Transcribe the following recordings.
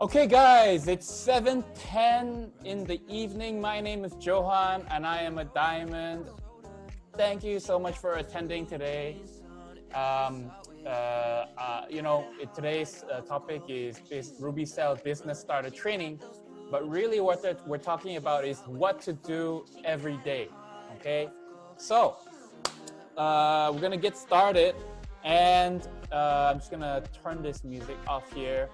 Okay guys, it's 7:10 in the evening. My name is Johan and I am a diamond. Thank you so much for attending today. Today's topic is RubyCell business starter training, but really what we're talking about is what to do every day. Okay, so we're gonna get started, and I'm just gonna turn this music off here.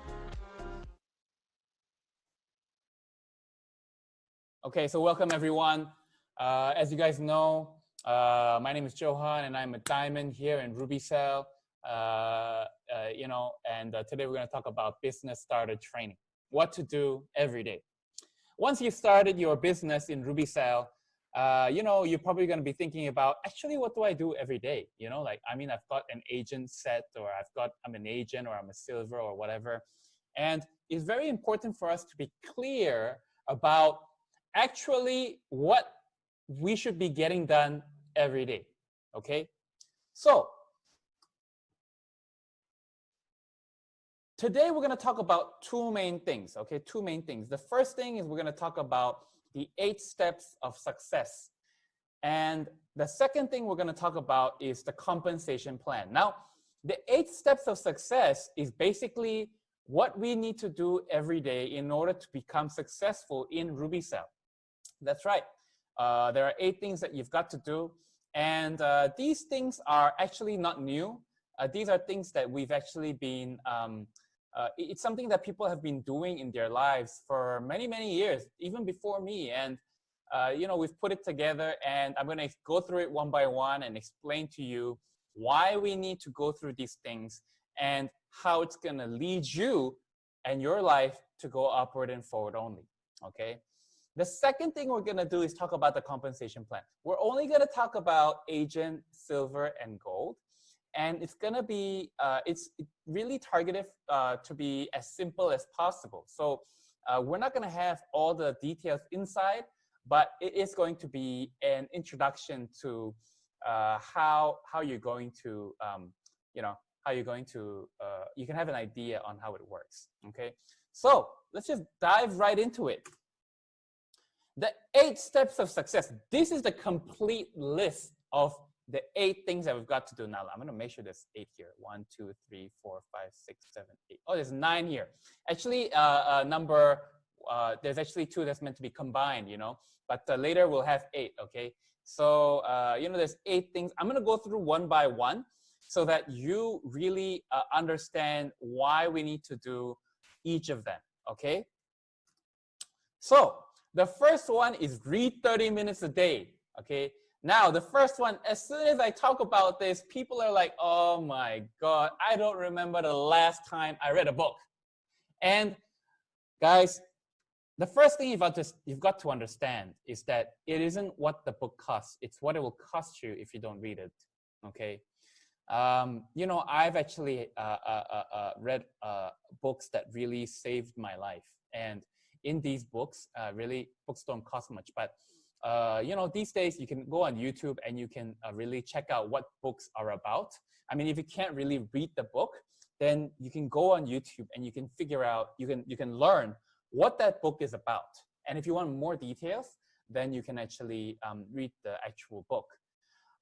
Okay, so welcome everyone. As you guys know, my name is Johan and I'm a diamond here in RubyCell. Today we're going to talk about business starter training, what to do every day. Once you started your business in RubyCell, you're probably going to be thinking about, actually, what do I do every day? I've got an agent set, or I'm an agent, or I'm a silver, or whatever. And it's very important for us to be clear about actually what we should be getting done every day. Okay, so today we're going to talk about two main things. Okay, two main things. The first thing is we're going to talk about the 8 steps of success, and the second thing we're going to talk about is the compensation plan. Now, the 8 steps of success is basically what we need to do every day in order to become successful in RubyCell. That's right. There are 8 things that you've got to do. And these things are actually not new. These are things that we've actually been, it's something that people have been doing in their lives for many, many years, even before me. And, we've put it together, and I'm going to go through it one by one and explain to you why we need to go through these things and how it's going to lead you and your life to go upward and forward only. Okay. The second thing we're going to do is talk about the compensation plan. We're only going to talk about agent, silver, and gold. And it's going to be, it's really targeted to be as simple as possible. So we're not going to have all the details inside, but it is going to be an introduction to how you're going to, you can have an idea on how it works. Okay, so let's just dive right into it. The 8 steps of success. This is the complete list of the 8 things that we've got to do now. I'm going to make sure there's 8 here. 1, 2, 3, 4, 5, 6, 7, 8. Oh, there's 9 here. Actually, there's actually 2 that's meant to be combined, but later we'll have 8, okay? So, there's 8 things. I'm going to go through one by one so that you really understand why we need to do each of them, okay? So, the first one is read 30 minutes a day, okay? Now, the first one, as soon as I talk about this, people are like, oh my God, I don't remember the last time I read a book. And guys, the first thing you've got to understand is that it isn't what the book costs, it's what it will cost you if you don't read it, okay? I've actually read books that really saved my life. And in these books, really, books don't cost much. But, these days you can go on YouTube and you can really check out what books are about. I mean, if you can't really read the book, then you can go on YouTube and you can figure out, you can learn what that book is about. And if you want more details, then you can actually read the actual book.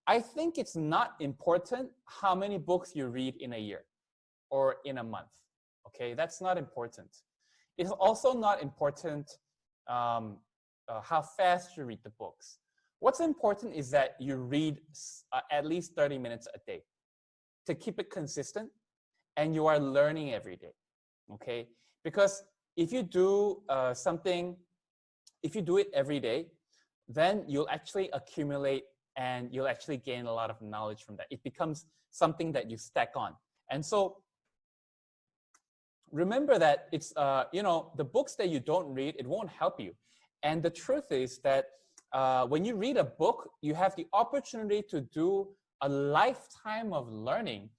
I think it's not important how many books you read in a year or in a month. Okay, that's not important. It's also not important how fast you read the books. What's important is that you read at least 30 minutes a day to keep it consistent, and you are learning every day, okay? Because if you do if you do it every day, then you'll actually accumulate and you'll actually gain a lot of knowledge from that. It becomes something that you stack on. And so remember that it's, the books that you don't read, it won't help you. And the truth is that when you read a book, you have the opportunity to do a lifetime of learning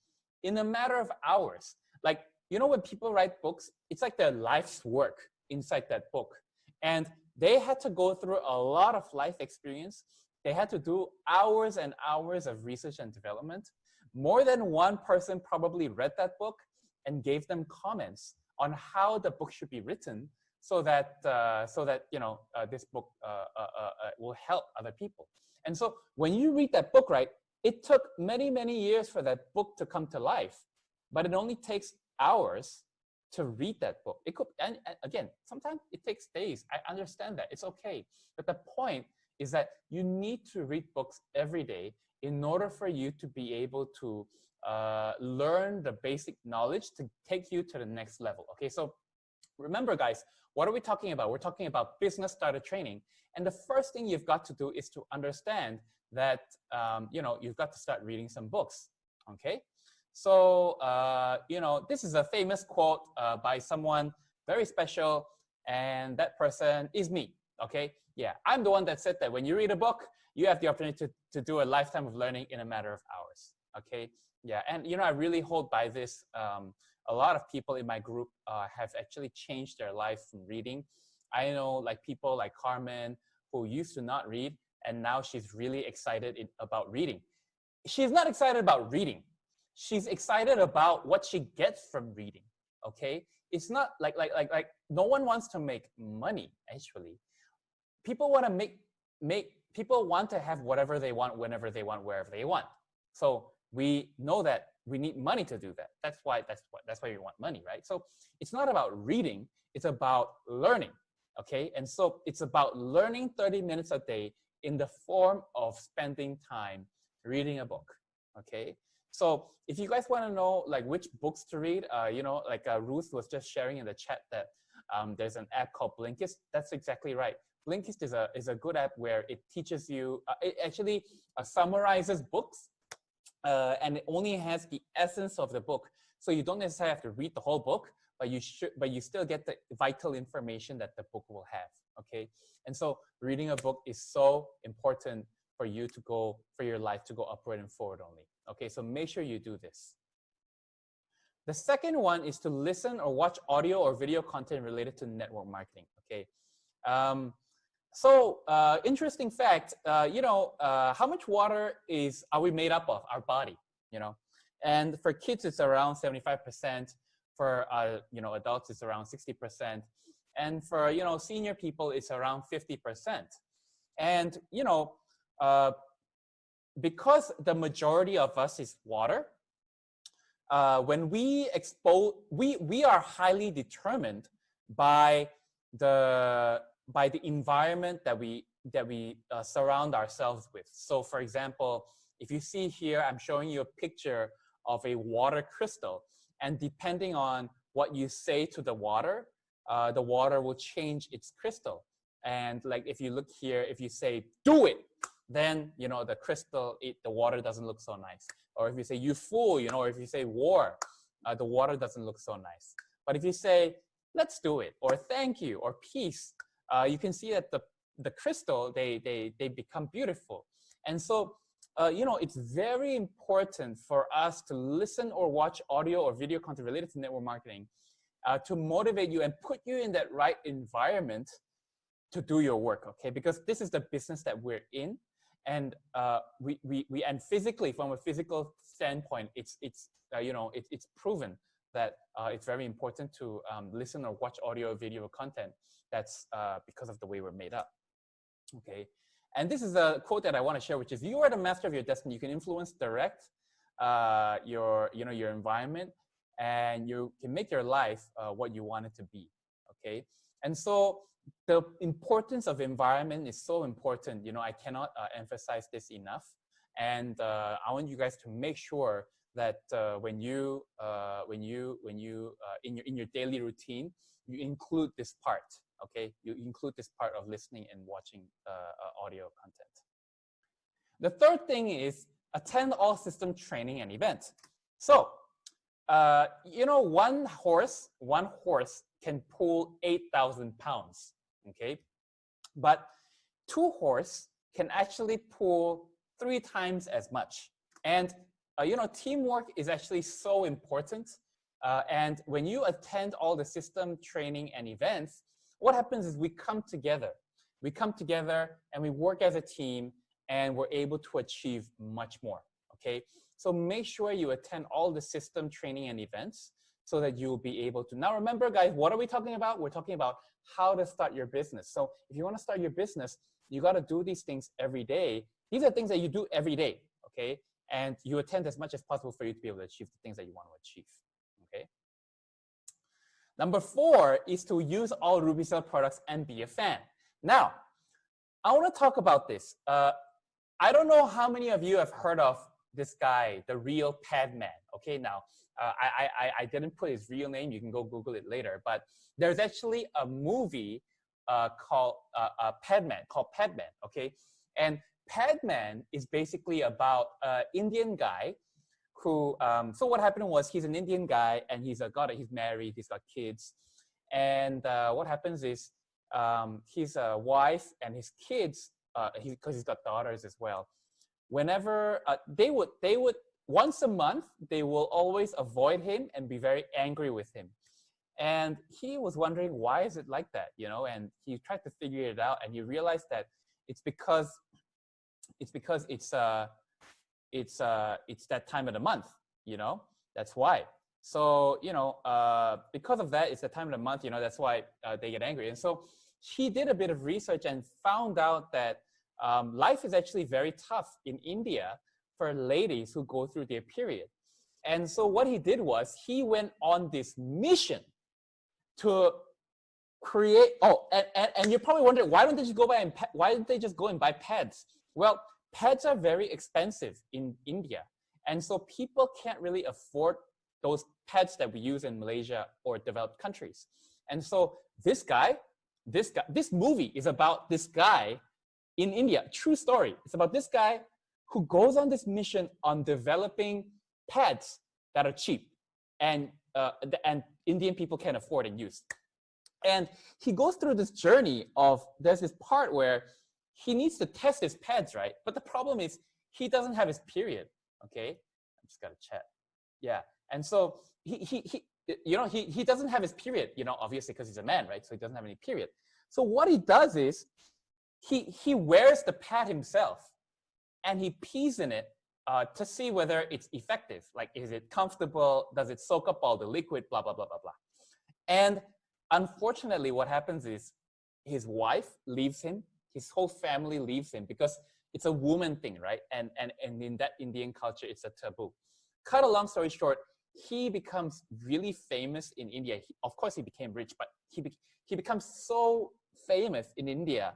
in a matter of hours. Like, when people write books, it's like their life's work inside that book. And they had to go through a lot of life experience. They had to do hours and hours of research and development. More than one person probably read that book and gave them comments on how the book should be written, so that this book will help other people. And so when you read that book, right, it took many, many years for that book to come to life, but it only takes hours to read that book. It could, and again, sometimes it takes days. I understand that. It's okay. But the point is that you need to read books every day in order for you to be able to learn the basic knowledge to take you to the next level. Okay, so remember, guys, what are we talking about? We're talking about business starter training. And the first thing you've got to do is to understand that, you've got to start reading some books, okay? So, this is a famous quote by someone very special, and that person is me, okay? Yeah, I'm the one that said that when you read a book, you have the opportunity to do a lifetime of learning in a matter of hours, okay? Yeah, and, I really hold by this. A lot of people in my group have actually changed their life from reading. I know like people like Carmen who used to not read, and now she's really excited about reading. She's not excited about reading. She's excited about what she gets from reading, okay? It's not like no one wants to make money, actually. People want to people want to have whatever they want, whenever they want, wherever they want. So we know that we need money to do that. That's why we want money, right? So it's not about reading, it's about learning, okay? And so it's about learning 30 minutes a day in the form of spending time reading a book, okay? So if you guys want to know like which books to read, Ruth was just sharing in the chat that there's an app called Blinkist. That's exactly right. Blinkist is a good app where it teaches you, it actually summarizes books, and it only has the essence of the book. So you don't necessarily have to read the whole book, but you still get the vital information that the book will have, okay? And so reading a book is so important for your life to go upward and forward only. Okay, so make sure you do this. The second one is to listen or watch audio or video content related to network marketing, okay? Interesting fact, how much water are we made up of, our body, And for kids, it's around 75%. For, adults, it's around 60%. And for, senior people, it's around 50%. And, because the majority of us is water, when we are highly determined by the environment that we surround ourselves with. So for example, if you see here, I'm showing you a picture of a water crystal, and depending on what you say to the water will change its crystal. And like if you look here, if you say, do it, then, the crystal, the water doesn't look so nice. Or if you say, you fool, or if you say war, the water doesn't look so nice. But if you say, let's do it, or thank you, or peace, you can see that the crystal, they become beautiful. And so, it's very important for us to listen or watch audio or video content related to network marketing to motivate you and put you in that right environment to do your work, okay? Because this is the business that we're in. And and physically, from a physical standpoint, it's proven that it's very important to listen or watch audio or video content. That's because of the way we're made up, okay? And this is a quote that I want to share, which is, you are the master of your destiny. You can influence, direct your environment, and you can make your life what you want it to be, okay? And so the importance of environment is so important. I cannot emphasize this enough. And I want you guys to make sure that when you in your daily routine, you include this part. Okay, you include this part of listening and watching audio content. The third thing is attend all system training and events. So, one horse can pull 8,000 pounds. Okay, but 2 horses can actually pull 3 times as much. And teamwork is actually so important. And when you attend all the system training and events, what happens is we come together. We come together and we work as a team, and we're able to achieve much more, okay? So make sure you attend all the system training and events so that you'll be able to. Now remember, guys, what are we talking about? We're talking about how to start your business. So if you want to start your business, you got to do these things every day. These are things that you do every day, okay? And you attempt as much as possible for you to be able to achieve the things that you want to achieve, okay? Number 4 is to use all RubyCell products and be a fan. Now, I want to talk about this. I don't know how many of you have heard of this guy, the real Padman. Okay, now I didn't put his real name. You can go Google it later. But there's actually a movie called Padman. Okay, and Padman is basically about an Indian guy who. So what happened was he's an Indian guy and he's married. He's got kids, and what happens is his wife and his kids. Because he's got daughters as well. Whenever they would once a month, they will always avoid him and be very angry with him. And he was wondering, why is it like that, you know? And he tried to figure it out, and he realized that it's because it's that time of the month, you know. That's why. So you know, because of that, it's the time of the month, you know. That's why they get angry. And so he did a bit of research and found out that life is actually very tough in India for ladies who go through their period. And so what he did was he went on this mission to create, and you're probably wondering, why don't they just go and buy pads? Well, pads are very expensive in India. And so people can't really afford those pads that we use in Malaysia or developed countries. And so this movie is about this guy in India. True story. It's about this guy who goes on this mission on developing pads that are cheap and Indian people can afford and use. And he goes through this journey of, there's this part where he needs to test his pads, right? But the problem is he doesn't have his period, okay? I just got to chat. Yeah. And so he doesn't have his period, you know, obviously because he's a man, right? So he doesn't have any period. So what he does is he wears the pad himself and he pees in it to see whether it's effective. Like, is it comfortable? Does it soak up all the liquid? Blah, blah, blah, blah, blah. And unfortunately, what happens is his wife leaves him. His whole family leaves him because it's a woman thing, right? And in that Indian culture, it's a taboo. Cut a long story short, he becomes really famous in India. Of course, he became rich, but he becomes so famous in India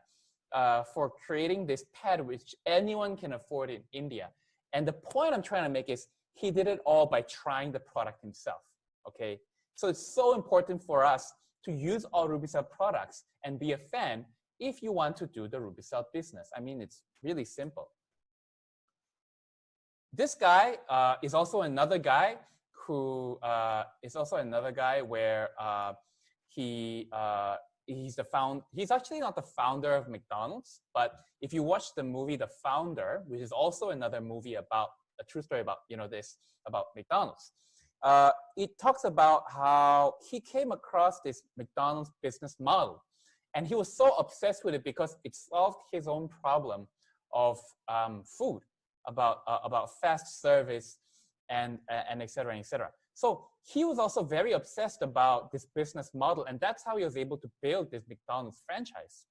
for creating this pad which anyone can afford in India. And the point I'm trying to make is he did it all by trying the product himself, okay? So it's so important for us to use all RubyCell products and be a fan if you want to do the RubyCell business. I mean, it's really simple. This guy is also another guy who where he's actually not the founder of McDonald's, but if you watch the movie The Founder, which is also another movie about a true story about, you know, about McDonald's, it talks about how he came across this McDonald's business model, and he was so obsessed with it because it solved his own problem of food, about fast service and et cetera, et cetera. So he was also very obsessed about this business model, and that's how he was able to build this McDonald's franchise.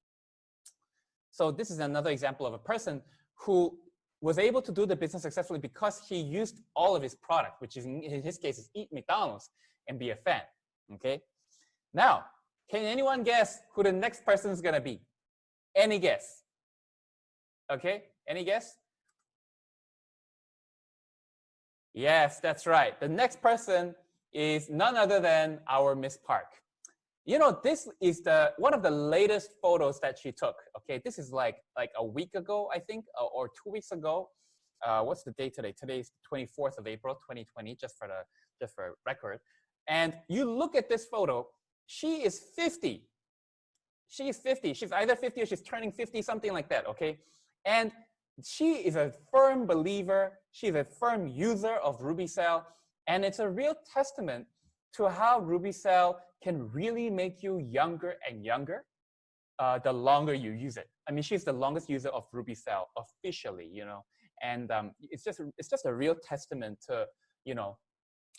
So this is another example of a person who was able to do the business successfully because he used all of his product, which is in his case is eat McDonald's and be a fan, okay? Now, can anyone guess who the next person is gonna be? Any guess? Okay, any guess? Yes, that's right. The next person is none other than our Miss Park. You know, this is one of the latest photos that she took. Okay, this is like a week ago, I think, or 2 weeks ago. What's the date today? Today is the 24th of April, 2020, just for record. And you look at this photo, she is 50. She is 50. She's either 50 or she's turning 50, something like that, okay? And she is a firm believer. She's a firm user of RubyCell. And it's a real testament to how RubyCell can really make you younger and younger the longer you use it. I mean, she's the longest user of RubyCell officially, you know. And it's just a real testament to, you know,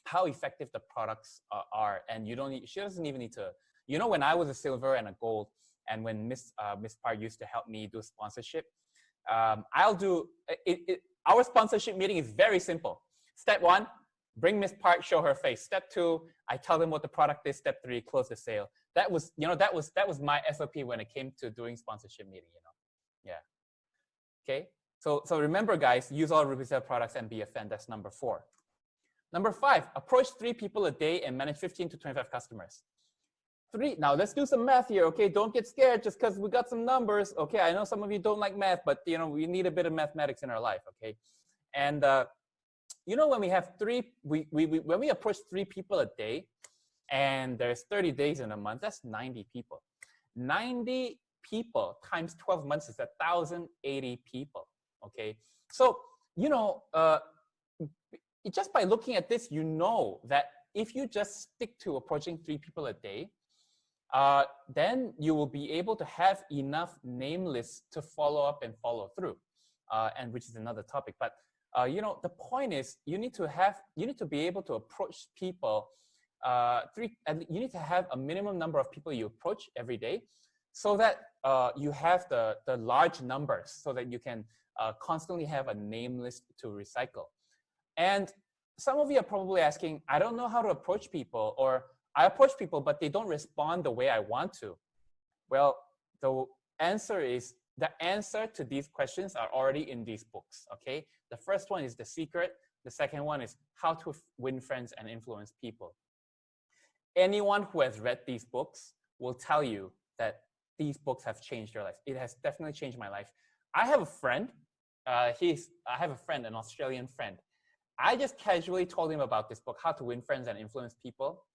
how effective the products are. And she doesn't even need to, when I was a silver and a gold, and when Miss Park used to help me do sponsorship, I'll do it. Our sponsorship meeting is very simple. Step 1, bring Miss Park, show her face. Step 2, I tell them what the product is. Step 3, close the sale. That was my SOP when it came to doing sponsorship meeting. Yeah. Okay. So remember, guys, use all RubyCell products and be a fan. That's number 4. Number 5, approach 3 people a day and manage 15 to 25 customers. 3. Now let's do some math here. Okay, don't get scared just because we got some numbers. Okay, I know some of you don't like math, but we need a bit of mathematics in our life. Okay, and when we have when we approach 3 people a day, and there's 30 days in a month, that's 90 people. 90 people times 12 months is 1,080 people. Okay, so just by looking at this, that if you just stick to approaching 3 people a day, then you will be able to have enough name lists to follow up and follow through, and which is another topic. But the point is, you need to be able to approach people. And you need to have a minimum number of people you approach every day, so that you have the large numbers, so that you can constantly have a name list to recycle. And some of you are probably asking, I don't know how to approach people, or I approach people, but they don't respond the way I want to. Well, the answer to these questions are already in these books, okay? The first one is The Secret. The second one is How to Win Friends and Influence People. Anyone who has read these books will tell you that these books have changed your life. It has definitely changed my life. I have a friend. I have a friend, an Australian friend. I just casually told him about this book, How to Win Friends and Influence People.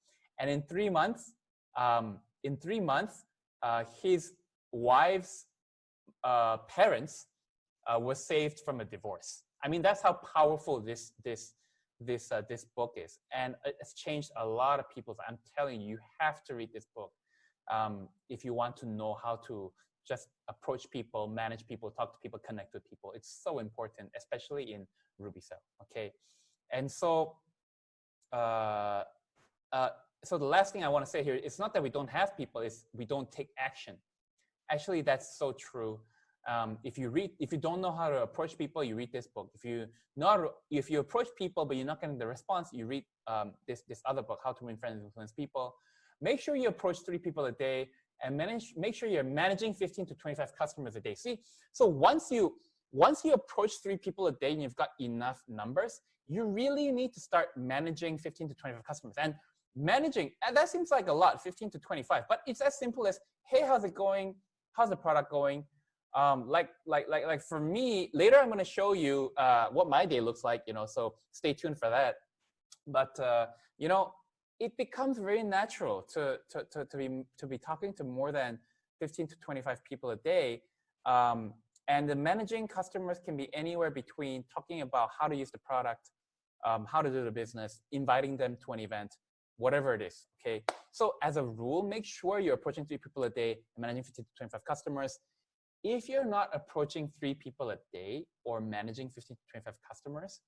And in 3 months, his wife's parents were saved from a divorce. I mean, that's how powerful this book is, and it's changed a lot of people's. I'm telling you, you have to read this book if you want to know how to just approach people, manage people, talk to people, connect with people. It's so important, especially in RubyCell. Okay, and so so the last thing I want to say here, it's not that we don't have people, it's we don't take action. Actually, that's so true. If you don't know how to approach people, you read this book. If you approach people but you're not getting the response, you read this other book, How to Win Friends and Influence People. Make sure you approach 3 people a day, and make sure you're managing 15 to 25 customers a day. See, so once you approach 3 people a day and you've got enough numbers, you really need to start managing 15 to 25 customers. And managing, and that seems like a lot, 15 to 25, but it's as simple as, hey, how's it going? How's the product going? Like for me, later I'm going to show you what my day looks like, so stay tuned for that. But it becomes very natural to be talking to more than 15 to 25 people a day. And the managing customers can be anywhere between talking about how to use the product, how to do the business, inviting them to an event, whatever it is. Okay. So as a rule, make sure you're approaching 3 people a day and managing 15 to 25 customers. If you're not approaching 3 people a day or managing 15 to 25 customers,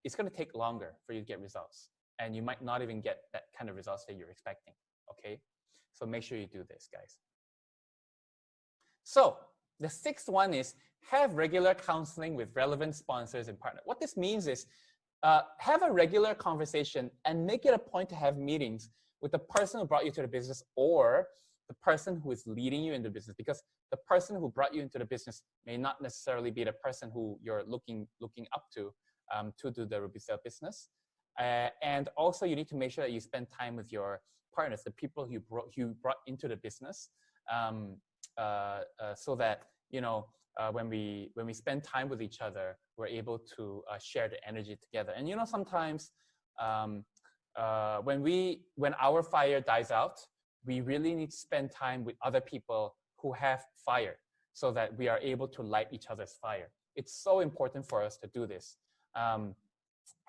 it's going to take longer for you to get results. And you might not even get that kind of results that you're expecting. Okay. So make sure you do this, guys. So the 6th one is have regular counseling with relevant sponsors and partners. What this means is have a regular conversation and make it a point to have meetings with the person who brought you to the business or the person who is leading you in the business, because the person who brought you into the business may not necessarily be the person who you're looking up to do the RubyCell business. And also you need to make sure that you spend time with your partners, the people you brought into the business, so that when we spend time with each other, we're able to share the energy together. And sometimes when our fire dies out, we really need to spend time with other people who have fire, so that we are able to light each other's fire. It's so important for us to do this.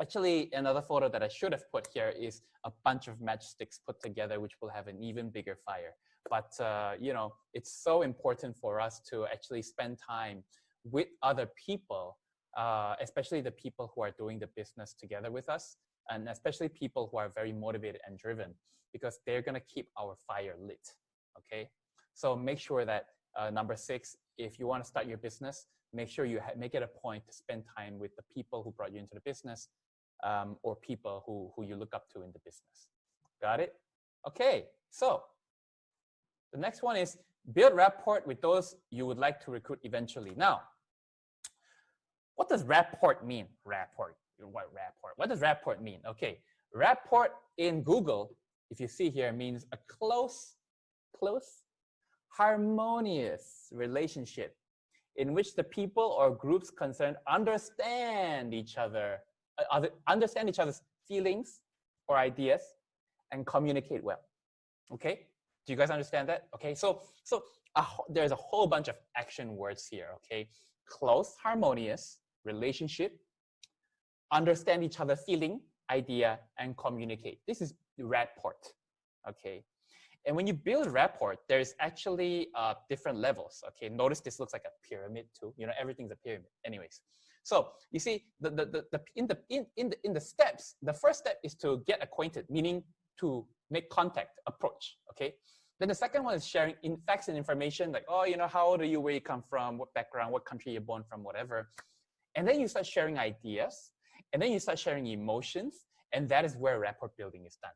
Actually, another photo that I should have put here is a bunch of matchsticks put together, which will have an even bigger fire. But it's so important for us to actually spend time with other people, especially the people who are doing the business together with us, and especially people who are very motivated and driven, because they're going to keep our fire lit. Okay, so make sure that number 6, if you want to start your business, make sure you make it a point to spend time with the people who brought you into the business, or people who you look up to in the business. Got it? Okay, so the next one is build rapport with those you would like to recruit eventually. Now, what does rapport mean? Rapport. What does rapport mean? Okay, rapport in Google, if you see here, means a close, harmonious relationship in which the people or groups concerned understand each other's feelings or ideas and communicate well. Okay, do you guys understand that? Okay, so there's a whole bunch of action words here. Okay, close, harmonious relationship, understand each other's feeling, idea, and communicate. This is rapport. Okay, and when you build rapport, there's actually different levels. Okay, notice this looks like a pyramid too. You know, everything's a pyramid. Anyways, so you see in the steps, the first step is to get acquainted, meaning to make contact, approach. Okay, then the second one is sharing facts and information, like, oh, you know, how old are you, where you come from, what background, what country you're born from, whatever. And then you start sharing ideas, and then you start sharing emotions, and that is where rapport building is done.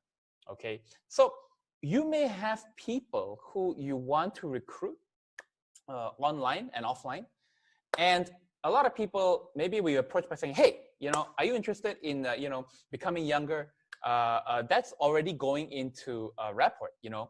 Okay, so you may have people who you want to recruit online and offline, and a lot of people, maybe we approach by saying, hey, you know, are you interested in you know, becoming younger? That's already going into rapport, you know,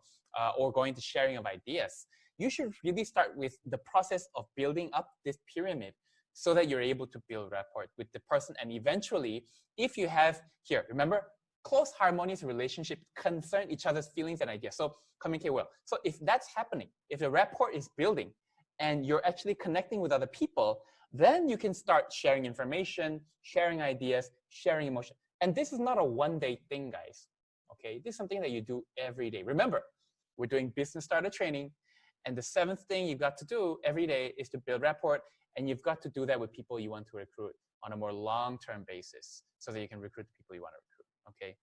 or going to sharing of ideas. You should really start with the process of building up this pyramid, so that you're able to build rapport with the person. And eventually, if you have here, remember, close, harmonious relationship, concern each other's feelings and ideas. So communicate well. So if that's happening, if the rapport is building and you're actually connecting with other people, then you can start sharing information, sharing ideas, sharing emotion. And this is not a one-day thing, guys. Okay, this is something that you do every day. Remember, we're doing business starter training, and the 7th thing you've got to do every day is to build rapport. And you've got to do that with people you want to recruit on a more long-term basis, so that you can recruit the people you want to recruit, okay?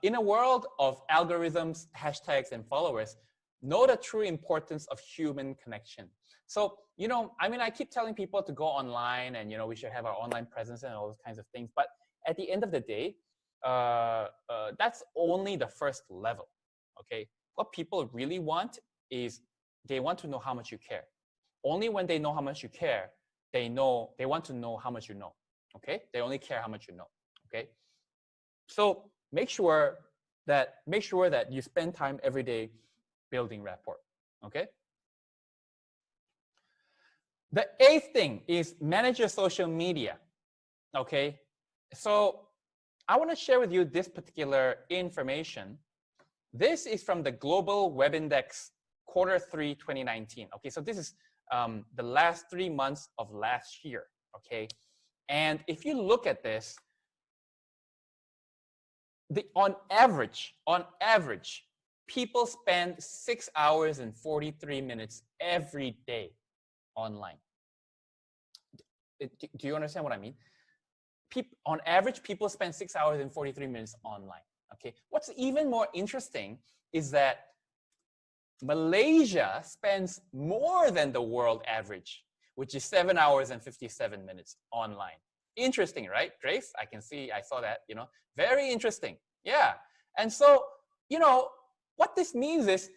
In a world of algorithms, hashtags, and followers, know the true importance of human connection. So, you know, I mean, I keep telling people to go online and, you know, we should have our online presence and all those kinds of things. But at the end of the day, that's only the first level, okay? What people really want is they want to know how much you care. Only when they know how much you care, they want to know how much you know, okay? They only care how much you know, okay? So make sure that you spend time every day building rapport, okay? The 8th thing is manage your social media, okay? So I want to share with you this particular information. This is from the Global Web Index Q3 2019, okay? So this is the last 3 months of last year, okay? And if you look at this, on average, people spend 6 hours and 43 minutes every day online. Do you understand what I mean? On average, people spend 6 hours and 43 minutes online, okay? What's even more interesting is that Malaysia spends more than the world average, which is 7 hours and 57 minutes online. Interesting, right, Grace? I saw that, you know, very interesting. Yeah. And so, you know, what this means is,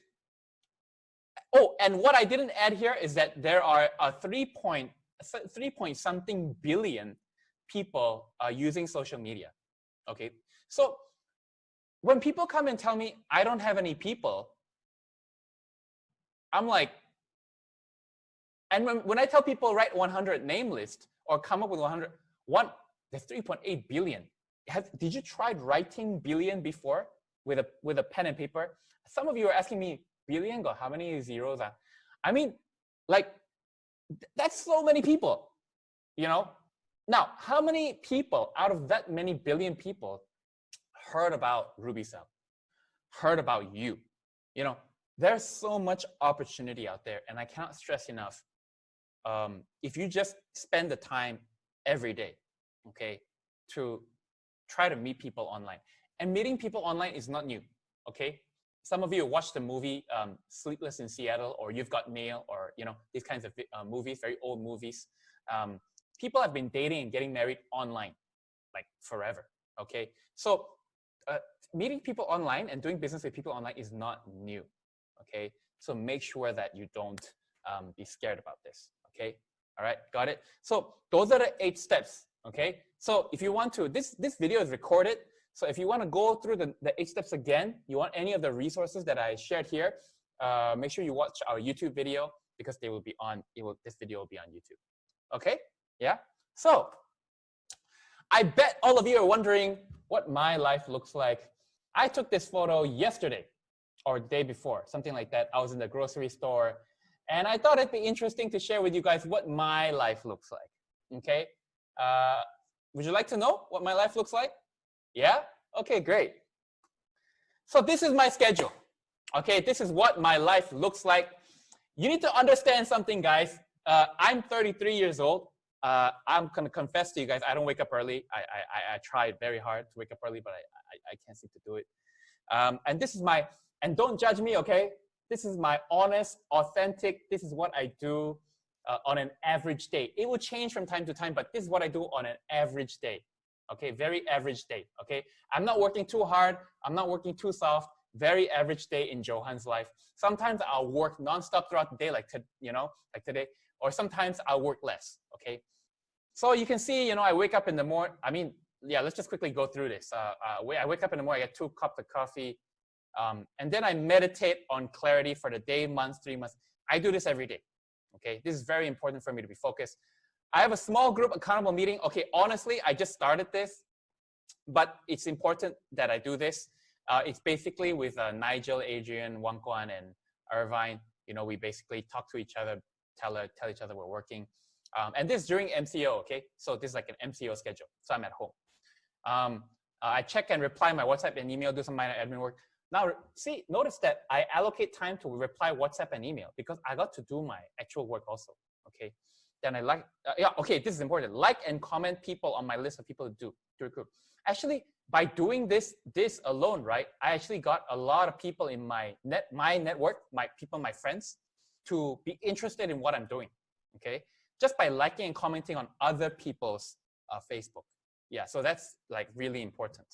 oh, and what I didn't add here is that there are 3 point something billion people using social media, okay? So when people come and tell me, I don't have any people, I'm like, and when I tell people write 100 name list or come up with there's 3.8 billion. Did you try writing billion before with a pen and paper? Some of you are asking me, billion, go, how many zeros are? I mean, like, that's so many people, you know? Now, how many people out of that many billion people heard about RubyCell, heard about you? You know, there's so much opportunity out there, and I cannot stress enough. If you just spend the time every day, okay, to try to meet people online. And meeting people online is not new, okay? Some of you watched the movie Sleepless in Seattle, or You've Got Mail, or these kinds of movies, very old movies. People have been dating and getting married online, like forever, okay? So meeting people online and doing business with people online is not new, okay? So make sure that you don't be scared about this, okay? All right, got it? So those are the 8 steps, okay? So if you want to, this video is recorded. So if you want to go through the 8 steps again, you want any of the resources that I shared here, make sure you watch our YouTube video, because they will be on, this video will be on YouTube, okay? Yeah, so I bet all of you are wondering what my life looks like. I took this photo yesterday or the day before, something like that. I was in the grocery store, and I thought it'd be interesting to share with you guys what my life looks like, okay? Would you like to know what my life looks like? Yeah? Okay, great. So this is my schedule, okay? This is what my life looks like. You need to understand something, guys. I'm 33 years old. I'm gonna confess to you guys, I don't wake up early. I tried very hard to wake up early, but I can't seem to do it. And this is my, and don't judge me, okay? This is my honest, authentic, this is what I do on an average day. It will change from time to time, but this is what I do on an average day, okay? Very average day, okay? I'm not working too hard. I'm not working too soft. Very average day in Johan's life. Sometimes I'll work nonstop throughout the day, like today, or sometimes I'll work less, okay? So you can see, I wake up in the morning. I mean, yeah, let's just quickly go through this. I wake up in the morning, I get 2 cups of coffee, and then I meditate on clarity for the day, months, 3 months. I do this every day, okay? This is very important for me to be focused. I have a small group accountable meeting. Okay, honestly, I just started this, but it's important that I do this. It's basically with Nigel, Adrian, Wang Guan, and Irvine. We basically talk to each other, tell each other we're working. And this is during MCO, okay? So this is like an MCO schedule. So I'm at home. I check and reply my WhatsApp and email, do some minor admin work. Now, see, notice that I allocate time to reply WhatsApp and email because I got to do my actual work also, okay? Then I okay, this is important. Like and comment people on my list of people to do a group. Actually, by doing this alone, right, I actually got a lot of people in my network, my friends, to be interested in what I'm doing, okay? Just by liking and commenting on other people's Facebook. Yeah, so that's like really important.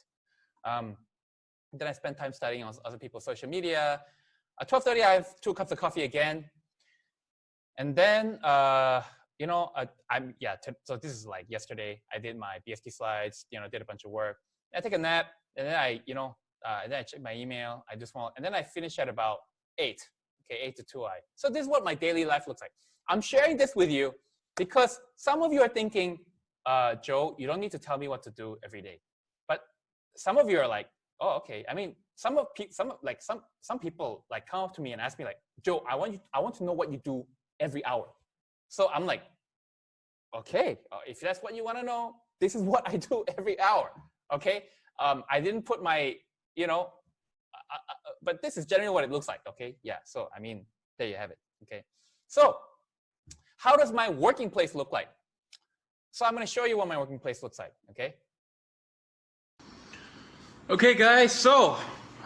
Then I spend time studying on other people's social media. At 12:30, I have 2 cups of coffee again. And then, so this is like yesterday. I did my BST slides, did a bunch of work. I take a nap, and then then I check my email. I do small, and then I finish at about 8. Okay, 8 to 2. So this is what my daily life looks like. I'm sharing this with you because some of you are thinking, Joe, you don't need to tell me what to do every day. But some of you are like, oh, okay. I mean, some people like come up to me and ask me like, Joe, I want to know what you do every hour. So I'm like, okay, if that's what you want to know, this is what I do every hour. Okay. I didn't put my, but this is generally what it looks like. Okay. Yeah. So, I mean, there you have it. Okay. So how does my working place look like? So I'm going to show you what my working place looks like. Okay. Okay, guys. So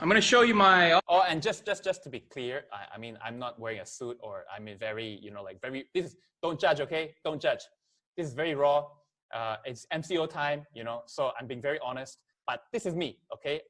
I'm going to show you my. Oh, and just to be clear, I mean, I'm not wearing a suit or I'm in very, don't judge. Okay. Don't judge. This is very raw. It's MCO time, so I'm being very honest, but this is me. Okay.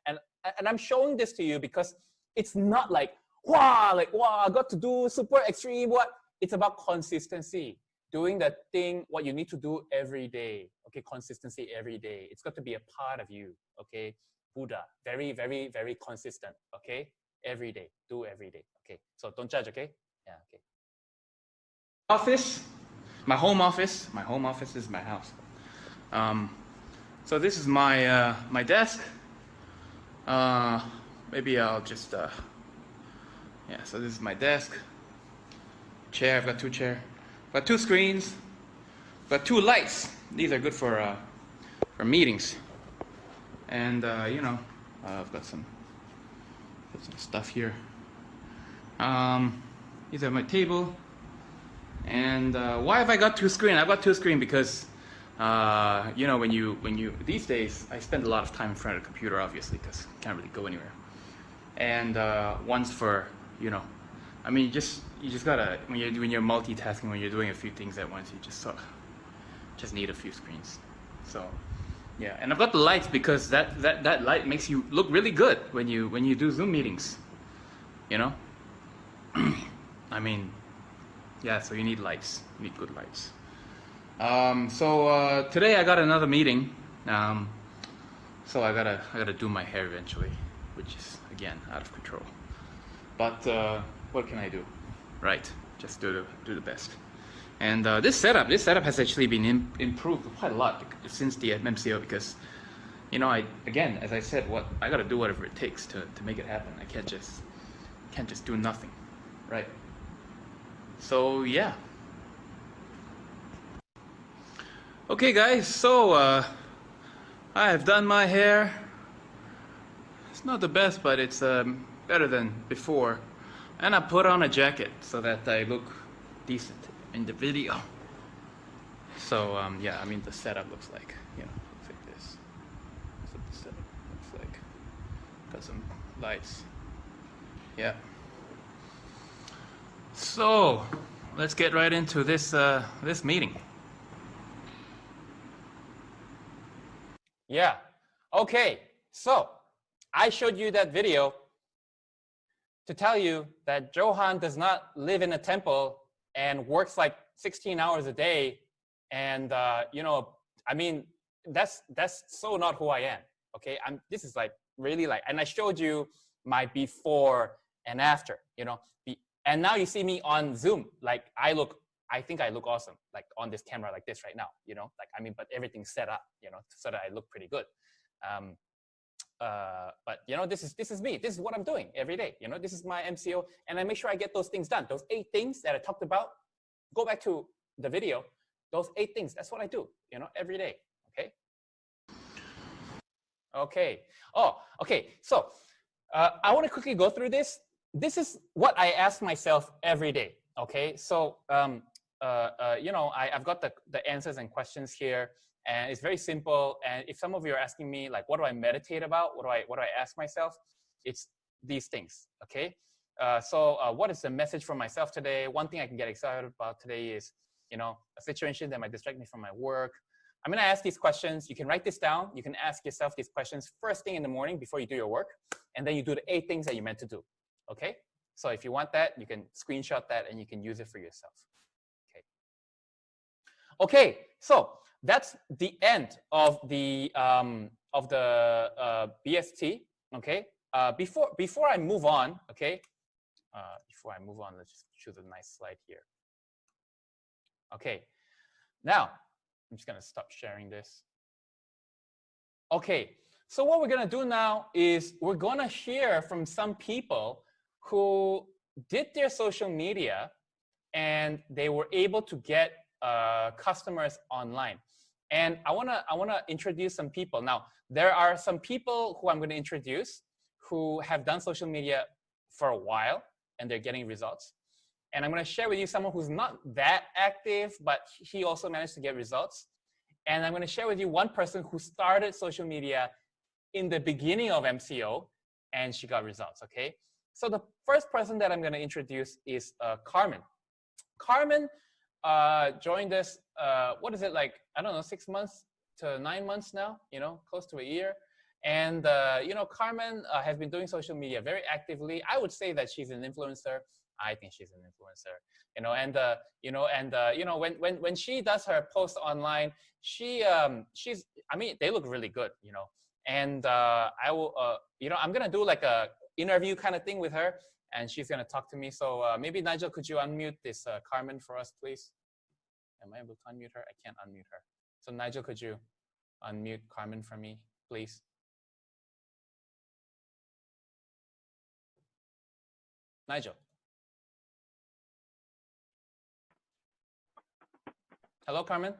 And I'm showing this to you because it's not like, wow, I got to do super extreme. What? It's about consistency, doing the thing, what you need to do every day. Okay. Consistency every day. It's got to be a part of you. Okay. Buddha, very, very, very consistent. Okay. Every day, do every day. Okay. So don't judge. Okay. Yeah. Okay. Office, my home office. My home office is my house. So this is my my desk. Maybe I'll just yeah. So this is my desk. Chair. I've got 2 chairs. I've got 2 screens. I've got 2 lights. These are good for meetings. And I've got some stuff here. These are my table. And why have I got 2 screens? I've got 2 screens because You know, when you these days, I spend a lot of time in front of the computer, obviously, because I can't really go anywhere. And once for, you know, I mean, you just gotta, when you're multitasking, when you're doing a few things at once, you just need a few screens. So yeah, and I've got the lights because that light makes you look really good when you do Zoom meetings, you know. I mean, yeah, so you need lights, you need good lights. So today I got another meeting, so I gotta do my hair eventually, which is again out of control. But what can I do, right? Just do the best. And this setup has actually been improved quite a lot since the MCO, because, you know, again, as I said, I gotta do whatever it takes to make it happen. I can't just do nothing, right? So yeah. Okay, guys. So I have done my hair. It's not the best, but it's better than before. And I put on a jacket so that I look decent in the video. So yeah, I mean, the setup looks like, you know, looks like this. That's what the setup looks like. Got some lights. Yeah. So let's get right into this this meeting. Yeah. Okay. So I showed you that video to tell you that Johan does not live in a temple and works like 16 hours a day. And, you know, I mean, that's so not who I am. Okay. This is like really like, and I showed you my before and after, you know, and now you see me on Zoom. Like I think I look awesome, like on this camera like this right now, you know, like, I mean, but everything's set up, you know, so that I look pretty good. But you know, this is me. This is what I'm doing every day. You know, this is my MCO, and I make sure I get those things done. Those 8 things that I talked about. Go back to the video. Those 8 things. That's what I do. You know, every day. Okay. Okay. Oh, okay. So I want to quickly go through this. This is what I ask myself every day. Okay. So you know, I've got the answers and questions here. And it's very simple. And if some of you are asking me, like, what do I meditate about? What do I ask myself? It's these things, okay? So what is the message for myself today? One thing I can get excited about today is, you know, a situation that might distract me from my work. I'm gonna ask these questions. You can write this down. You can ask yourself these questions first thing in the morning before you do your work. And then you do the 8 things that you meant to do, okay? So if you want that, you can screenshot that and you can use it for yourself, okay? Okay, so that's the end of the BST. Okay. Before I move on, okay. Let's just choose a nice slide here. Okay. Now I'm just gonna stop sharing this. Okay. So what we're gonna do now is we're gonna hear from some people who did their social media and they were able to get customers online. And I wanna introduce some people. Now, there are some people who I'm gonna introduce who have done social media for a while and they're getting results. And I'm gonna share with you someone who's not that active, but he also managed to get results. And I'm gonna share with you one person who started social media in the beginning of MCO and she got results, okay? So the first person that I'm gonna introduce is Carmen. Carmen joined us, what is it, like, I don't know, 6 months to 9 months now, you know, close to a year. And, you know, Carmen has been doing social media very actively. I would say that she's an influencer. I think she's an influencer, you know, and, you know, when she does her post online, she's, I mean, they look really good, you know, and I will, you know, I'm going to do like a interview kind of thing with her. And she's going to talk to me. So maybe, Nigel, could you unmute this Carmen for us, please? Am I able to unmute her? I can't unmute her. So Nigel, could you unmute Carmen for me, please? Nigel. Hello, Carmen.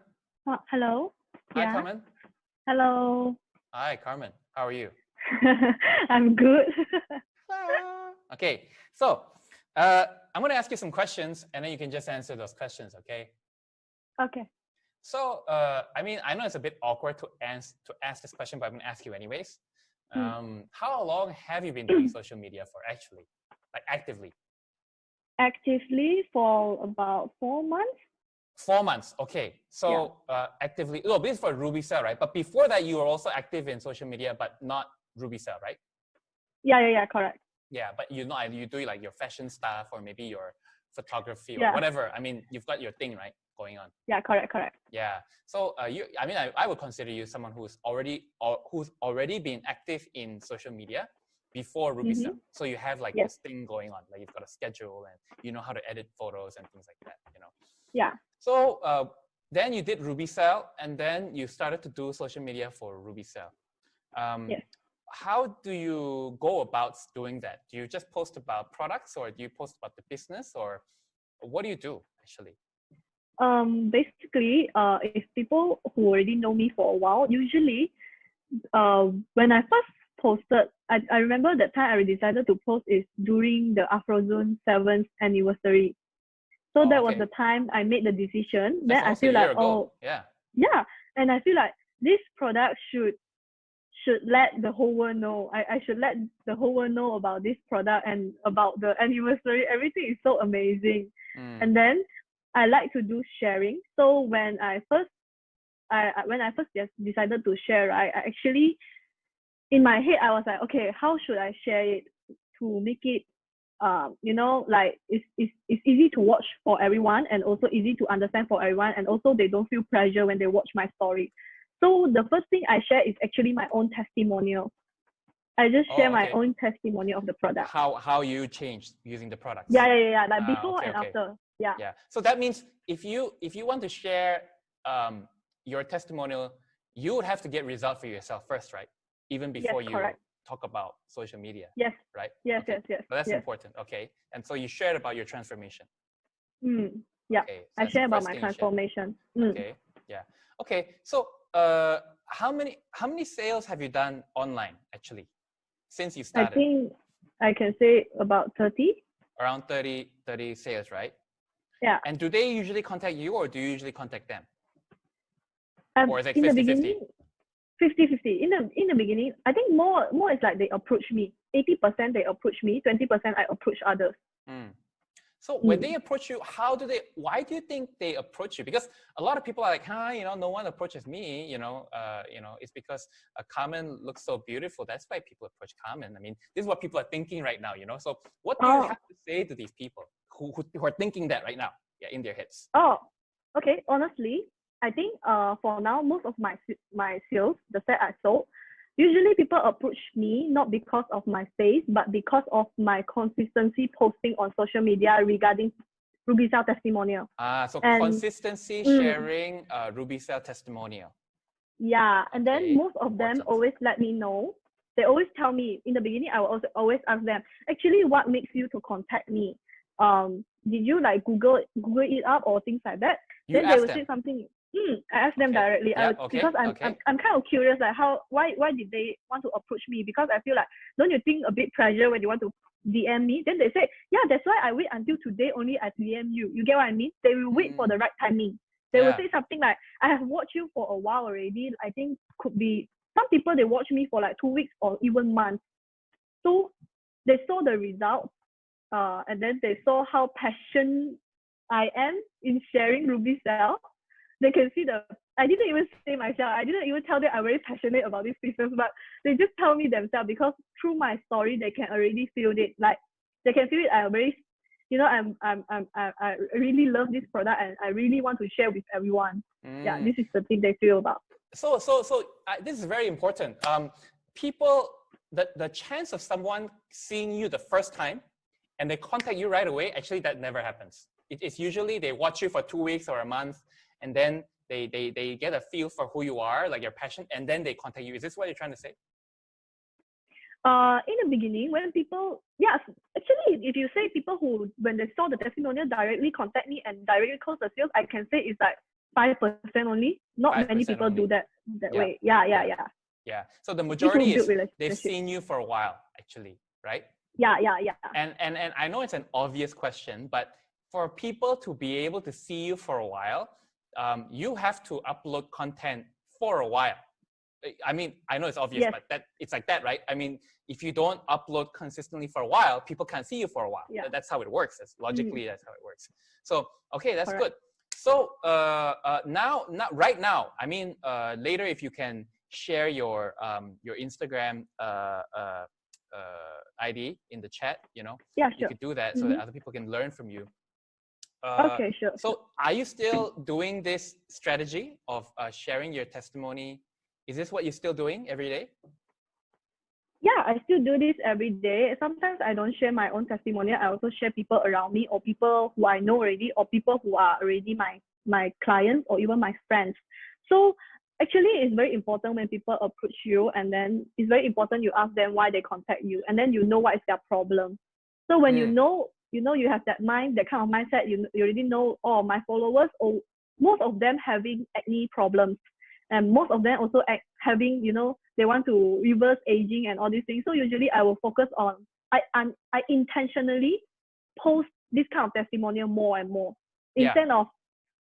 Hello. Hi, Yeah. Carmen. Hello. Hi, Carmen. How are you? I'm good. Okay, so I'm going to ask you some questions, and then you can just answer those questions, okay? Okay. So, I mean, I know it's a bit awkward to ask this question, but I'm gonna ask you anyways. How long have you been doing social media for actually, like actively? Actively for about 4 months. 4 months. Okay. So actively, oh, this is for RubyCell, right? But before that, you were also active in social media, but not RubyCell, right? Yeah, correct. Yeah, but you know, you do like your fashion stuff or maybe your photography or Yeah. whatever. I mean, you've got your thing, right, going on. Yeah, correct. Yeah. So I mean, I would consider you someone who's already been active in social media before RubyCell. So you have like this thing going on, like you've got a schedule and you know how to edit photos and things like that, you know. Yeah. So then you did RubyCell and then you started to do social media for RubyCell. Yes. How do you go about doing that? Do you just post about products or do you post about the business or what do you do actually? Basically, if people who already know me for a while, usually, when I first posted, I remember that time I decided to post is during the Aphrozone 7th anniversary. So that was the time I made the decision. That's Then I feel like, yeah, and I feel like this product should let the whole world know. I should let the whole world know about this product and about the anniversary. Everything is so amazing. And then I like to do sharing. So when I first just decided to share, right, I actually, in my head, I was like, okay, how should I share it to make it, like it's easy to watch for everyone and also easy to understand for everyone, and also they don't feel pressure when they watch my story. So the first thing I share is actually my own testimonial. I just share my own testimonial of the product. How you changed using the products. Yeah. Like before and after. Yeah. So that means if you want to share your testimonial, you would have to get results for yourself first, right? Even before you talk about social media. Yes. Right? Yes. So that's important. Okay. And so you shared about your transformation. Yeah. So I share about my transformation. Okay. Yeah. Okay. So how many sales have you done online actually since you started? I think I can say about 30. Around 30 sales, right? Yeah. And do they usually contact you or do you usually contact them? Or is it 50-50? In the beginning, 50-50. In the beginning, I think more is like they approach me. 80% they approach me, 20% I approach others. So when they approach you, why do you think they approach you? Because a lot of people are like, no one approaches me, it's because Carmen looks so beautiful. That's why people approach Carmen. I mean, this is what people are thinking right now, So what do you have to say to these people who are thinking that right now, in their heads? Oh, okay. Honestly, I think for now, most of my sales, the set I sold, usually people approach me not because of my face, but because of my consistency posting on social media regarding RubyCell testimonial. So consistency sharing RubyCell testimonial. Yeah, and then most of them always let me know. They always tell me in the beginning. I will also always ask them, actually, what makes you to contact me? Did you like Google it up or things like that? Then they will say something. I ask them directly because I'm kind of curious, like why did they want to approach me? Because I feel like, don't you think a bit pressure when you want to DM me? Then they say, yeah, that's why I wait until today only I DM you. You get what I mean? They will wait for the right timing. They will say something like, I have watched you for a while already. I think could be some people, they watch me for like 2 weeks or even months. So they saw the results, and then they saw how passionate I am in sharing RubyCell. They can see I didn't even say myself. I didn't even tell them I'm very passionate about this business, but they just tell me themselves because through my story, they can already feel it. Like they can feel it. I'm very, I really love this product and I really want to share with everyone. Yeah, this is the thing they feel about. So this is very important. People, the chance of someone seeing you the first time and they contact you right away, actually that never happens. It's usually they watch you for 2 weeks or a month, and then they get a feel for who you are, like your passion, and then they contact you. Is this what you're trying to say? In the beginning, when people, yes, actually, if you say people who, when they saw the testimonial, directly contact me and directly close the sales, I can say it's like 5% only. Not many people do that way. Yeah. So the majority is they've seen you for a while, actually, right? Yeah. And I know it's an obvious question, but for people to be able to see you for a while, you have to upload content for a while. I mean, I know it's obvious, Yes. but it's like that, right? I mean, if you don't upload consistently for a while, people can't see you for a while. Yeah. That's how it works. Logically, that's how it works. So, okay, that's Correct. good. So right now, I mean, later if you can share your Instagram ID in the chat, you know, Yeah, you sure. could do that so that other people can learn from you. Okay, sure. So are you still doing this strategy of sharing your testimony? Is this what you're still doing every day? Yeah, I still do this every day. Sometimes I don't share my own testimonial. I also share people around me or people who I know already or people who are already my clients or even my friends. So actually, it's very important when people approach you, and then it's very important you ask them why they contact you, and then you know what is their problem. So when you know you have that kind of mindset, you already know, oh, my followers, or most of them having acne problems, and most of them also having, they want to reverse aging and all these things. So usually I will focus on, I intentionally post this kind of testimonial more and more instead of,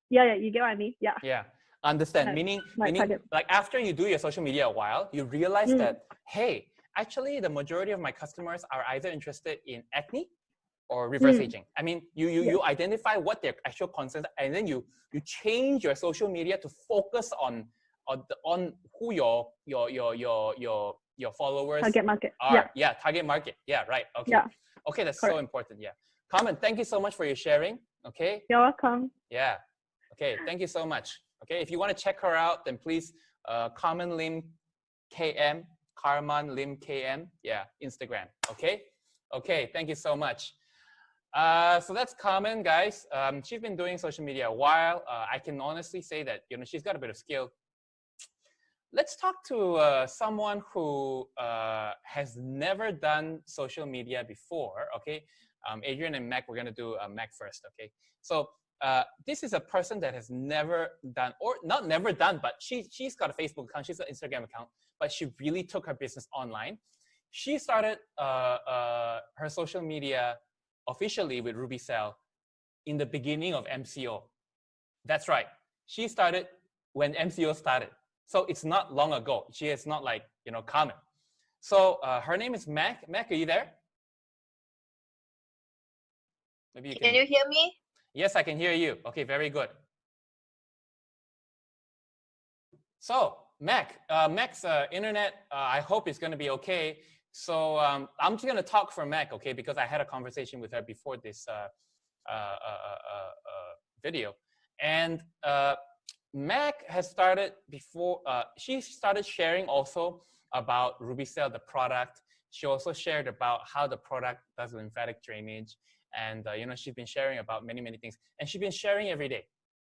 you get what I mean? Yeah, understand. Meaning like after you do your social media a while, you realize that, hey, actually the majority of my customers are either interested in acne or reverse aging. I mean, you identify what their actual concerns are, and then you change your social media to focus on who your followers target market are. Target market. Yeah, right. Okay. Okay, that's correct. So important. Yeah. Carmen, thank you so much for your sharing. Okay. You're welcome. Yeah. Okay, thank you so much. Okay, if you want to check her out, then please Carmen Lim KM, Carmen Lim KM. Yeah, Instagram. Okay. Okay, thank you so much. So that's Carmen, guys. She's been doing social media a while. I can honestly say that, you know, she's got a bit of skill. Let's talk to someone who has never done social media before, okay? Adrian and Mac, we're gonna do Mac first, okay? So this is a person that has never done, or not never done, but she's got a Facebook account, she's got an Instagram account, but she really took her business online. She started her social media officially with RubyCell in the beginning of MCO. That's right. She started when MCO started. So it's not long ago. She is not like, you know, common. So her name is Mac. Mac, are you there? Maybe you can you hear me? Yes, I can hear you. Okay, very good. So Mac, Mac's internet, I hope is going to be okay. So I'm just going to talk for Mac, okay, because I had a conversation with her before this video. And Mac has started before, she started sharing also about RubyCell, the product. She also shared about how the product does lymphatic drainage. And, you know, she's been sharing about many, many things. And she's been sharing every day,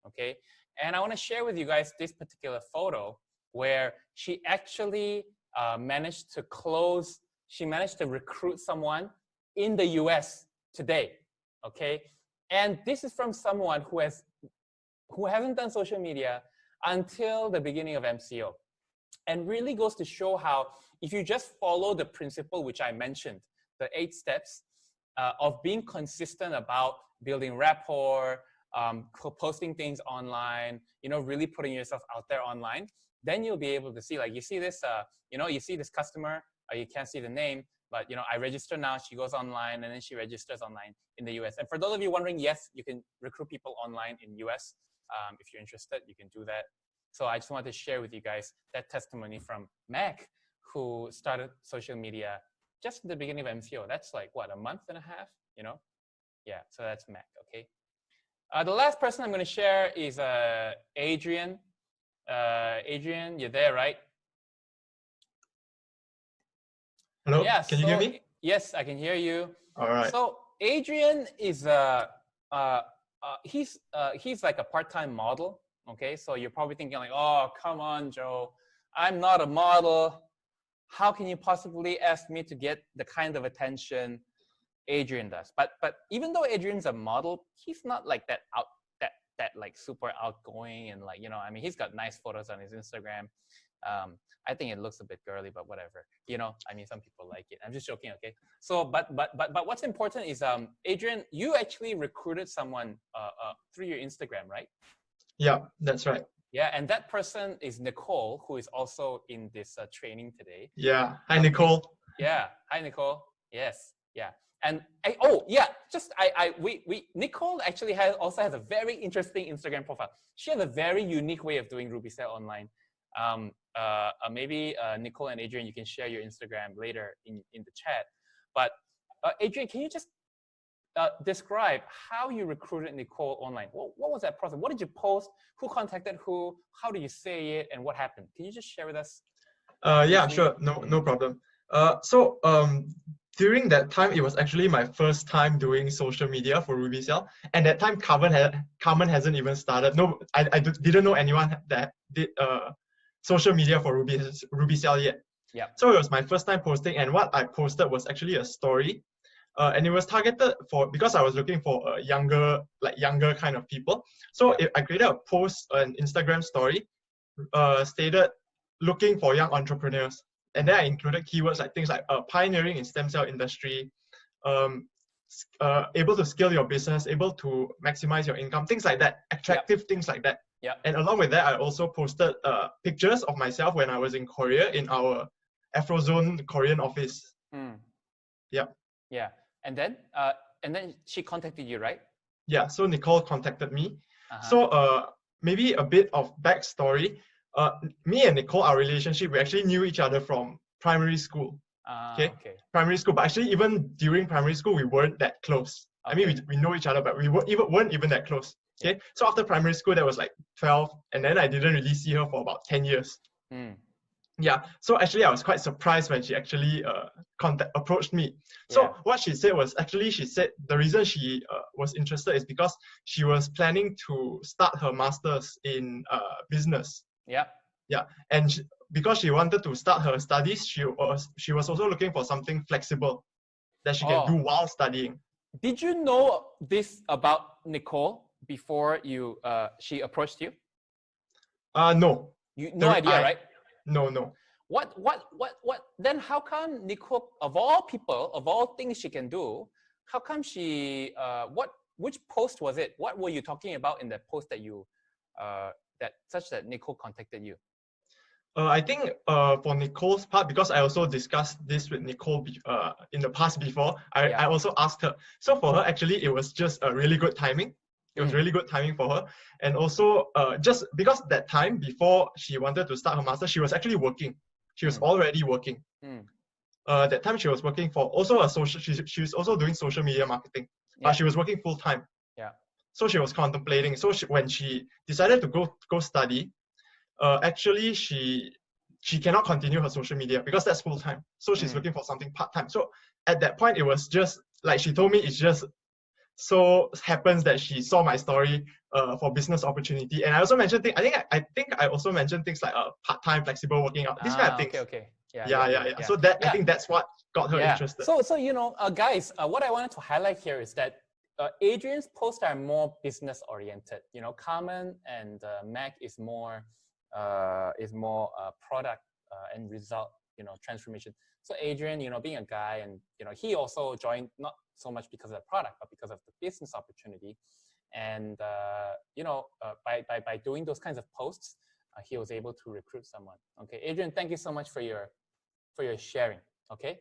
okay? And I want to share with you guys this particular photo where she actually managed to recruit someone in the US today, okay? And this is from someone who hasn't done social media until the beginning of MCO. And really goes to show how if you just follow the principle which I mentioned, the 8 steps of being consistent about building rapport, posting things online, you know, really putting yourself out there online, then you'll be able to see, like, you see this, you know, you see this customer, you can't see the name, but, you know, I register now, she goes online, and then she registers online in the US. And for those of you wondering, yes, you can recruit people online in US. If you're interested, you can do that. So I just wanted to share with you guys that testimony from Mac, who started social media just in the beginning of MCO. That's like, what, a month and a half, you know? Yeah, so that's Mac, okay? The last person I'm going to share is Adrian. Adrian, you're there, right? Hello, yeah, can you hear me? Yes, I can hear you. All right. So Adrian is, he's like a part-time model, okay? So you're probably thinking like, oh, come on, Joe. I'm not a model. How can you possibly ask me to get the kind of attention Adrian does? But even though Adrian's a model, he's not like that like super outgoing and, like, you know, I mean, he's got nice photos on his Instagram. I think it looks a bit girly, but whatever, you know, I mean, some people like it. I'm just joking, okay? So, but what's important is, Adrian, you actually recruited someone through your Instagram, right? Yeah, that's right. Yeah, and that person is Nicole, who is also in this training today. Yeah. Hi, Nicole. Yeah. Hi, Nicole. Yes. Yeah. And Nicole actually also has a very interesting Instagram profile. She has a very unique way of doing RubyCell online. Maybe Nicole and Adrian, you can share your Instagram later in the chat. But Adrian, can you just describe how you recruited Nicole online? What was that process? What did you post? Who contacted who? How do you say it? And what happened? Can you just share with us? Yeah, sure. No problem. During that time, it was actually my first time doing social media for RubyCell. And that time, Carmen hasn't even started. No, I didn't know anyone that did social media for RubyCell yet. Yeah. So it was my first time posting, and what I posted was actually a story. And it was targeted because I was looking for a younger kind of people. So I created a post, an Instagram story, stated looking for young entrepreneurs. And then I included keywords like things like pioneering in stem cell industry, able to scale your business, able to maximize your income, things like that, attractive things like that. Yeah. And along with that, I also posted pictures of myself when I was in Korea in our Aphrozone Korean office. Yeah. Yeah. And then she contacted you, right? Yeah. So Nicole contacted me. So maybe a bit of backstory. Me and Nicole, our relationship, we actually knew each other from primary school. Okay. Primary school, but actually even during primary school, we weren't that close. I mean, we know each other, but we weren't even that close. Okay. So after primary school, that was like 12, and then I didn't really see her for about 10 years. Yeah, so actually I was quite surprised when she actually approached me. So what she said was actually, she said the reason she was interested is because she was planning to start her master's in business. Yeah, and because she wanted to start her studies, she was also looking for something flexible that she can do while studying. Did you know this about Nicole before she approached you? No. No idea, right? No. What? Then how come Nicole, of all people, of all things she can do, how come she, which post was it? What were you talking about in that post that that Nicole contacted you? I think for Nicole's part, because I also discussed this with Nicole in the past before, I also asked her. So for her, actually, it was just a really good timing. It was really good timing for her. And also, just because that time, before she wanted to start her master, she was actually working. She was already working. That time she was working for also she was also doing social media marketing, but she was working full time. Yeah. So she was contemplating. So when she decided to go study, actually she cannot continue her social media because that's full time. So she's looking for something part time. So at that point, it was just like she told me, it's just so happens that she saw my story for business opportunity, and I also mentioned things. I think I also mentioned things like part-time flexible working out, these kind of things. Okay. Yeah. So I think that's what got her interested. So you know, guys, what I wanted to highlight here is that Adrian's posts are more business oriented. You know, Carmen and Mac is more product and result, you know, transformation. So Adrian, you know, being a guy, and you know, he also joined not so much because of the product, but because of the business opportunity. And you know, by doing those kinds of posts, he was able to recruit someone. Okay, Adrian, thank you so much for your sharing. Okay,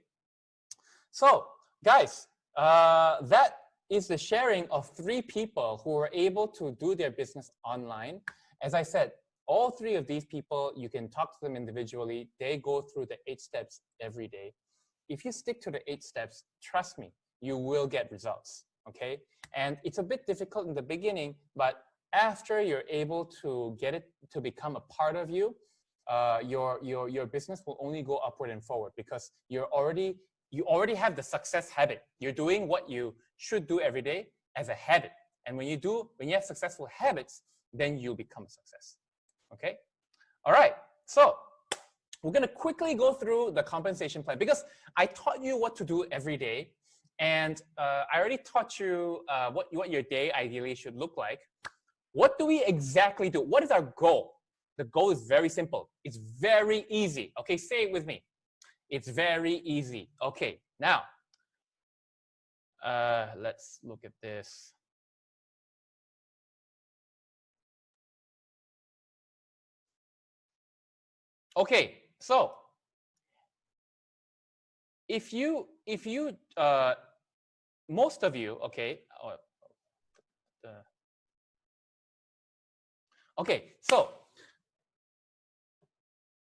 so guys, that is the sharing of 3 people who were able to do their business online. As I said, all 3 of these people, you can talk to them individually. They go through the 8 steps every day. If you stick to the 8 steps, trust me, you will get results, okay? And it's a bit difficult in the beginning, but after you're able to get it to become a part of you, your business will only go upward and forward because you already have the success habit. You're doing what you should do every day as a habit. And when you have successful habits, then you'll become a success. Okay? All right. So we're going to quickly go through the compensation plan because I taught you what to do every day. And I already taught you what your day ideally should look like. What do we exactly do? What is our goal? The goal is very simple. It's very easy. Okay, say it with me. It's very easy. Okay, now let's look at this. Okay, so if you most of you, okay, okay, so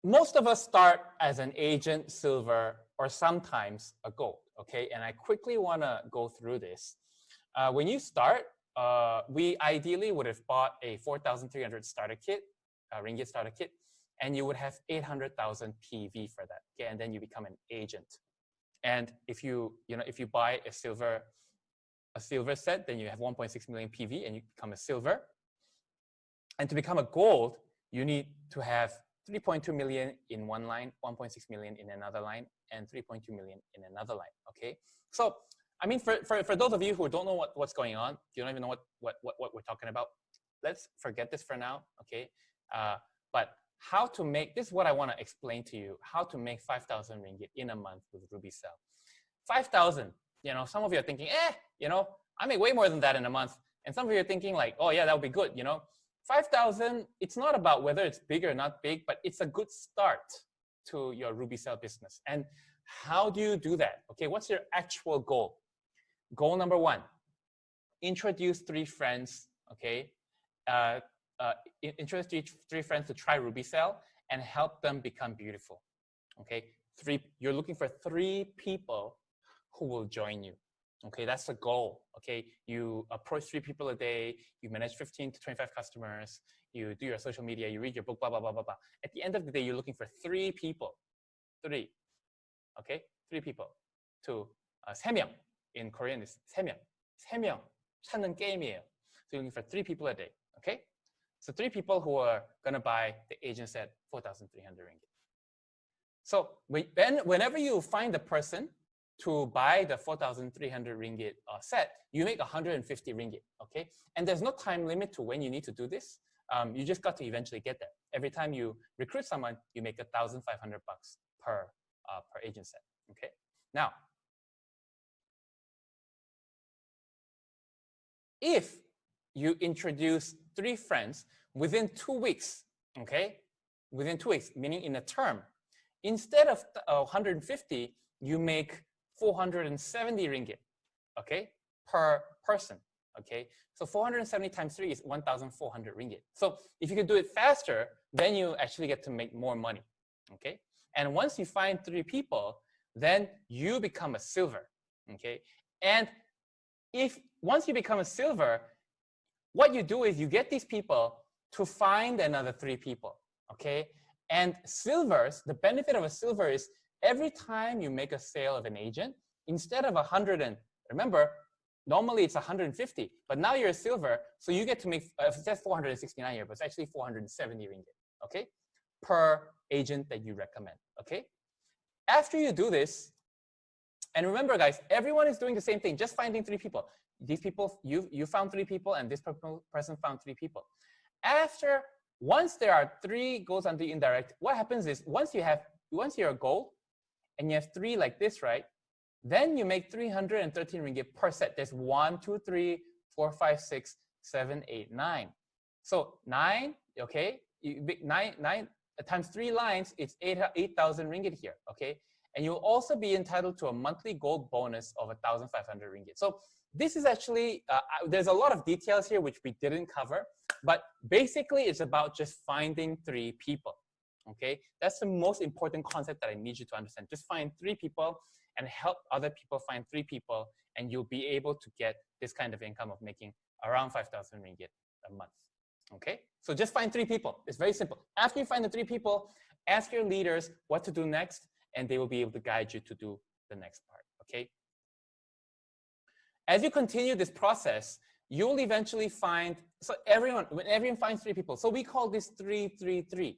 most of us start as an agent, silver, or sometimes a gold, okay? And I quickly want to go through this. When you start, we ideally would have bought a 4,300 starter kit, ringgit starter kit, and you would have 800,000 PV for that, okay? And then you become an agent. And if you buy a silver set, then you have 1.6 million PV and you become a silver. And to become a gold, you need to have 3.2 million in one line, 1.6 million in another line, and 3.2 million in another line, okay? So, I mean, for those of you who don't know what's going on, you don't even know what we're talking about, let's forget this for now, okay? But how to make, this is what I want to explain to you, how to make 5,000 ringgit in a month with RubyCell. 5,000, you know, some of you are thinking, you know, I make way more than that in a month. And some of you are thinking like, oh yeah, that would be good, you know. 5,000, it's not about whether it's big or not big, but it's a good start to your RubyCell business. And how do you do that? Okay, what's your actual goal? Goal number one, introduce 3 friends, okay? Introduce three friends to try RubyCell and help them become beautiful, okay? You're looking for 3 people who will join you. Okay, that's the goal. Okay, you approach 3 people a day, you manage 15 to 25 customers, you do your social media, you read your book, blah, blah, blah, blah, blah. At the end of the day, you're looking for 3 people. 3. Okay, 3 people to 3명. In Korean, it's 3명. 3명 찾는 게임이에요. So you're looking for 3 people a day. Okay, so 3 people who are gonna buy the agent set 4,300 ringgit. So whenever you find the person to buy the 4,300 ringgit set, you make 150 ringgit, okay? And there's no time limit to when you need to do this. You just got to eventually get there. Every time you recruit someone, you make 1,500 bucks per agent set, okay? Now, if you introduce 3 friends within 2 weeks, okay? Within 2 weeks, meaning in a term, instead of 150, you make 470 ringgit, okay, per person, okay? So 470 times 3 is 1,400 ringgit. So if you can do it faster, then you actually get to make more money, okay? And once you find 3 people, then you become a silver, okay? And once you become a silver, what you do is you get these people to find another 3 people, okay? And silvers, the benefit of a silver is every time you make a sale of an agent, instead of 100 and remember, normally it's 150, but now you're a silver, so you get to make, it says 469 here, but it's actually 470 ringgit, okay? Per agent that you recommend, okay? After you do this, and remember guys, everyone is doing the same thing, just finding 3 people. These people, you found 3 people and this person found 3 people. Once there are 3 goals on the indirect, what happens is once you're a gold and you have 3 like this, right? Then you make 313 ringgit per set. There's 1, 2, 3, 4, 5, 6, 7, 8, 9. So 9, okay? 9 times 3 lines, it's 8,000 ringgit here, okay? And you'll also be entitled to a monthly gold bonus of 1,500 ringgit. So this is actually, there's a lot of details here which we didn't cover, but basically it's about just finding 3 people, okay? That's the most important concept that I need you to understand. Just find 3 people and help other people find 3 people, and you'll be able to get this kind of income of making around 5,000 ringgit a month, okay? So just find 3 people. It's very simple. After you find the 3 people, ask your leaders what to do next, and they will be able to guide you to do the next part, okay? As you continue this process, you'll eventually find, when everyone finds 3 people, so we call this 3-3-3.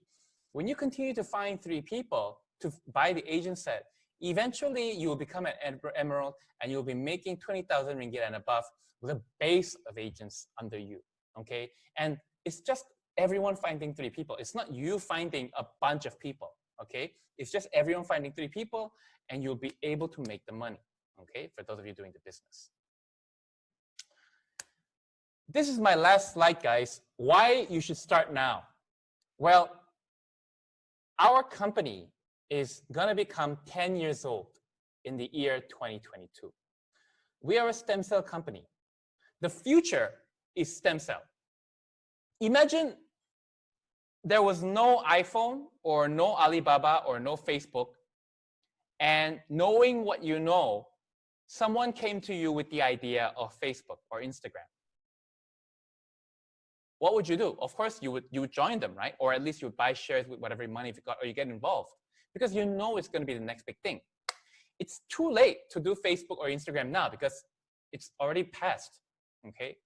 When you continue to find 3 people to buy the agent set, eventually you will become an emerald and you'll be making 20,000 ringgit and above with a base of agents under you, okay? And it's just everyone finding 3 people. It's not you finding a bunch of people, okay? It's just everyone finding 3 people and you'll be able to make the money, okay? For those of you doing the business. This is my last slide, guys. Why you should start now? Well, our company is gonna become 10 years old in the year 2022. We are a stem cell company. The future is stem cell. Imagine there was no iPhone or no Alibaba or no Facebook, and knowing what you know, someone came to you with the idea of Facebook or Instagram. What would you do? Of course, you would join them, right? Or at least you would buy shares with whatever money you got, or you get involved, because you know it's going to be the next big thing. It's too late to do Facebook or Instagram now because it's already passed. Okay,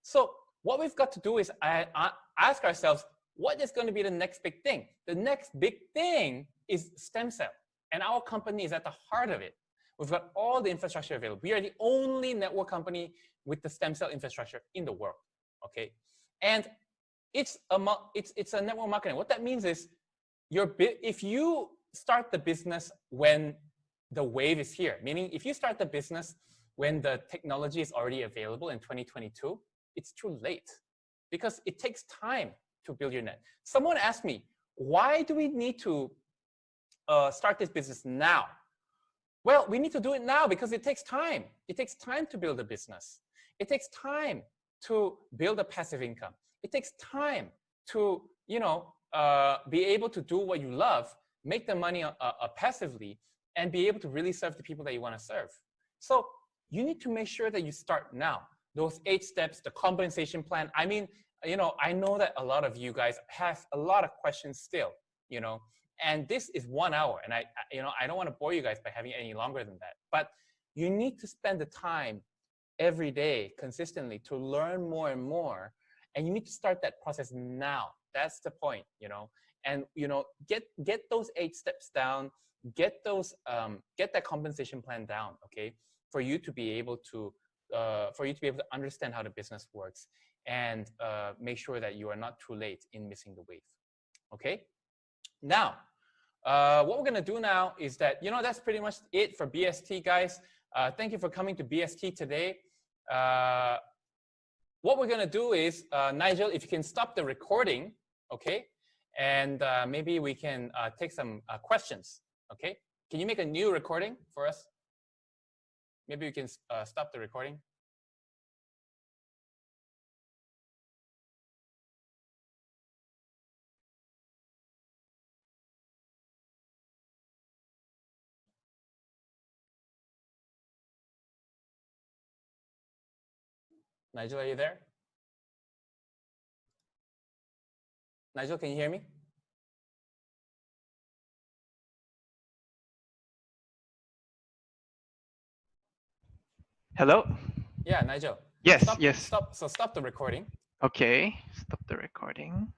so what we've got to do is ask ourselves, what is going to be the next big thing? The next big thing is stem cell, and our company is at the heart of it. We've got all the infrastructure available. We are the only network company with the stem cell infrastructure in the world. Okay, and it's a network marketing. What that means is, if you start the business when the wave is here, meaning if you start the business when the technology is already available in 2022, it's too late because it takes time to build your net. Someone asked me, why do we need to start this business now? Well, we need to do it now because it takes time. It takes time to build a business. It takes time to build a passive income. It takes time to, be able to do what you love, make the money passively, and be able to really serve the people that you want to serve. So you need to make sure that you start now. Those 8 steps, the compensation plan. I mean, I know that a lot of you guys have a lot of questions still, and this is 1 hour, and I don't want to bore you guys by having it any longer than that. But you need to spend the time every day consistently to learn more and more, and you need to start that process now. That's the point, and get those 8 steps down, get that compensation plan down, okay, for you to be able to understand how the business works, and make sure that you are not too late in missing the wave. Okay, now what we're gonna do now is that, that's pretty much it for BST, guys. Thank you for coming to BST today. What we're gonna do is, Nigel, if you can stop the recording, okay, and maybe we can take some questions. Okay, can you make a new recording for us? Maybe we can stop the recording. Nigel, are you there? Nigel, can you hear me? Hello? Yeah, Nigel. Yes, stop, yes. Stop the recording. Okay, stop the recording.